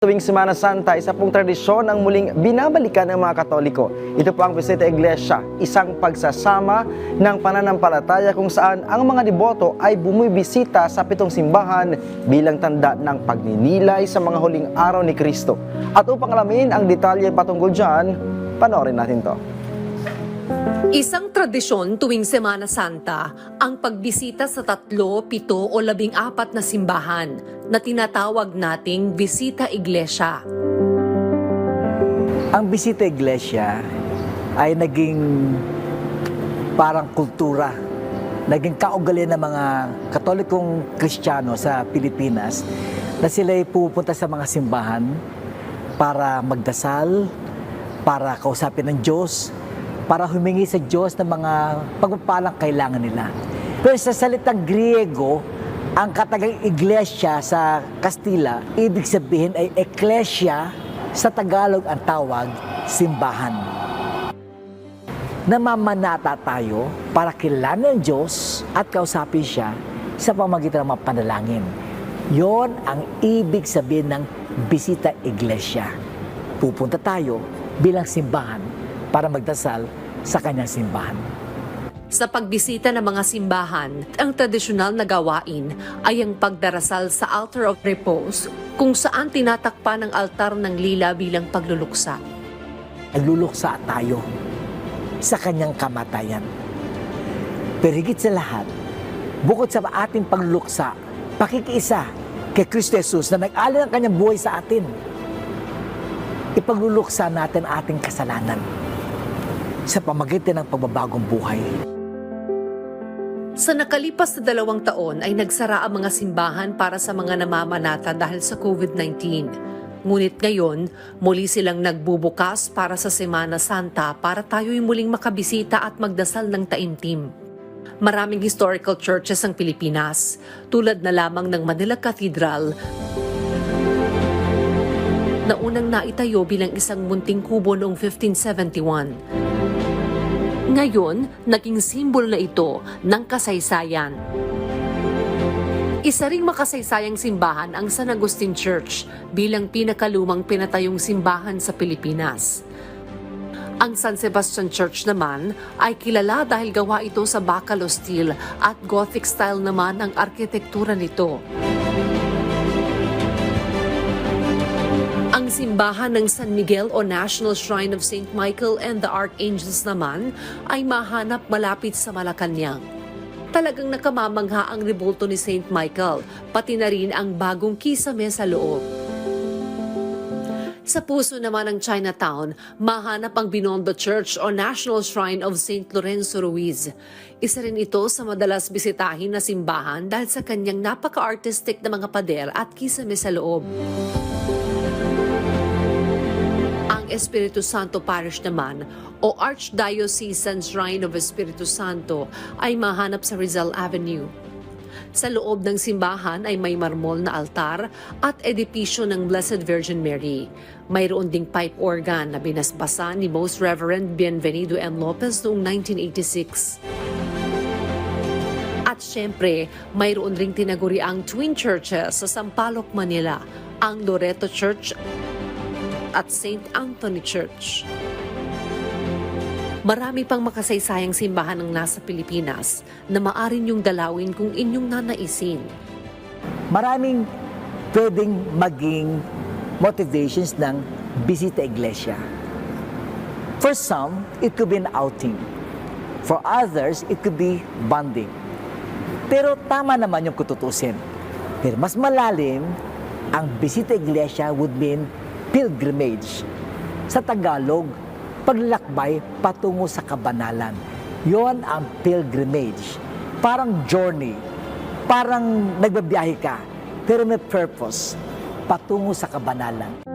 Tuwing Semana Santa, isa pong tradisyon ang muling binabalikan ng mga Katoliko. Ito po ang Visita Iglesia, isang pagsasama ng pananampalataya kung saan ang mga deboto ay bumibisita sa 7 simbahan bilang tanda ng pagninilay sa mga huling araw ni Kristo. At upang alamin ang detalye patungkol dyan, panoorin natin to. Isang tradisyon tuwing Semana Santa ang pagbisita sa 3, 7 o 14 na simbahan na tinatawag nating Visita Iglesia. Ang Visita Iglesia ay naging parang kultura, naging kaugalian ng mga Katolikong Kristiyano sa Pilipinas na sila'y pupunta sa mga simbahan para magdasal, para kausapin ng Diyos, para humingi sa Diyos ng mga pagpapalang kailangan nila. Pero sa salitang Griego, ang katagang iglesia sa Kastila, ibig sabihin ay ecclesia, sa Tagalog ang tawag, simbahan. Namamanata tayo para kilalanin ang Diyos at kausapin siya sa pamamagitan ng mga panalangin. Yon ang ibig sabihin ng Visita Iglesia. Pupunta tayo bilang simbahan para magdasal sa kanyang simbahan. Sa pagbisita ng mga simbahan, ang tradisyonal na gawain ay ang pagdarasal sa Altar of Repose, kung saan tinatakpan ng altar ng lila bilang pagluluksa. Nagluluksa tayo sa kanyang kamatayan. Pero higit sa lahat, bukod sa ating pagluluksa, pakikiisa kay Kristo Jesus na nag-alay ng kanyang buhay sa atin, ipagluluksa natin ating kasalanan sa pamamagitan ng pagbabagong buhay. Sa nakalipas na 2 taon ay nagsara ang mga simbahan para sa mga namamanata dahil sa COVID-19. Ngunit ngayon, muli silang nagbubukas para sa Semana Santa para tayo'y muling makabisita at magdasal ng taimtim. Maraming historical churches ang Pilipinas, tulad na lamang ng Manila Cathedral, na unang naitayo bilang isang munting kubo noong 1571. Ngayon, naging simbolo na ito ng kasaysayan. Isa ring makasaysayang simbahan ang San Agustin Church bilang pinakalumang pinatayong simbahan sa Pilipinas. Ang San Sebastian Church naman ay kilala dahil gawa ito sa Bacalo style at Gothic style naman ang arkitektura nito. Ang simbahan ng San Miguel o National Shrine of St. Michael and the Archangels naman ay mahanap malapit sa Malacanang. Talagang nakamamangha ang rebulto ni St. Michael, pati na rin ang bagong kisame sa loob. Sa puso naman ng Chinatown, mahanap ang Binondo Church o National Shrine of St. Lorenzo Ruiz. Isa rin ito sa madalas bisitahin na simbahan dahil sa kanyang napaka-artistic na mga pader at kisame sa loob. Espiritu Santo Parish naman o Archdiocesan Shrine of Espiritu Santo ay mahanap sa Rizal Avenue. Sa loob ng simbahan ay may marmol na altar at edipisyo ng Blessed Virgin Mary. Mayroon ding pipe organ na binasbasa ni Most Reverend Bienvenido M. Lopez noong 1986. At syempre, mayroon ring tinaguriang twin churches sa Sampaloc, Manila, ang Loreto Church at St. Anthony Church. Marami pang makasaysayang simbahan ang nasa Pilipinas na maaari niyong dalawin kung inyong nanaisin. Maraming pwedeng maging motivations ng Visita Iglesia. For some, it could be an outing. For others, it could be bonding. Pero tama naman yung kututusin. Pero mas malalim, ang Visita Iglesia would mean pilgrimage. Sa Tagalog, paglalakbay patungo sa kabanalan. Yon ang pilgrimage. Parang journey. Parang nagbabiyahe ka, pero may purpose. Patungo sa kabanalan.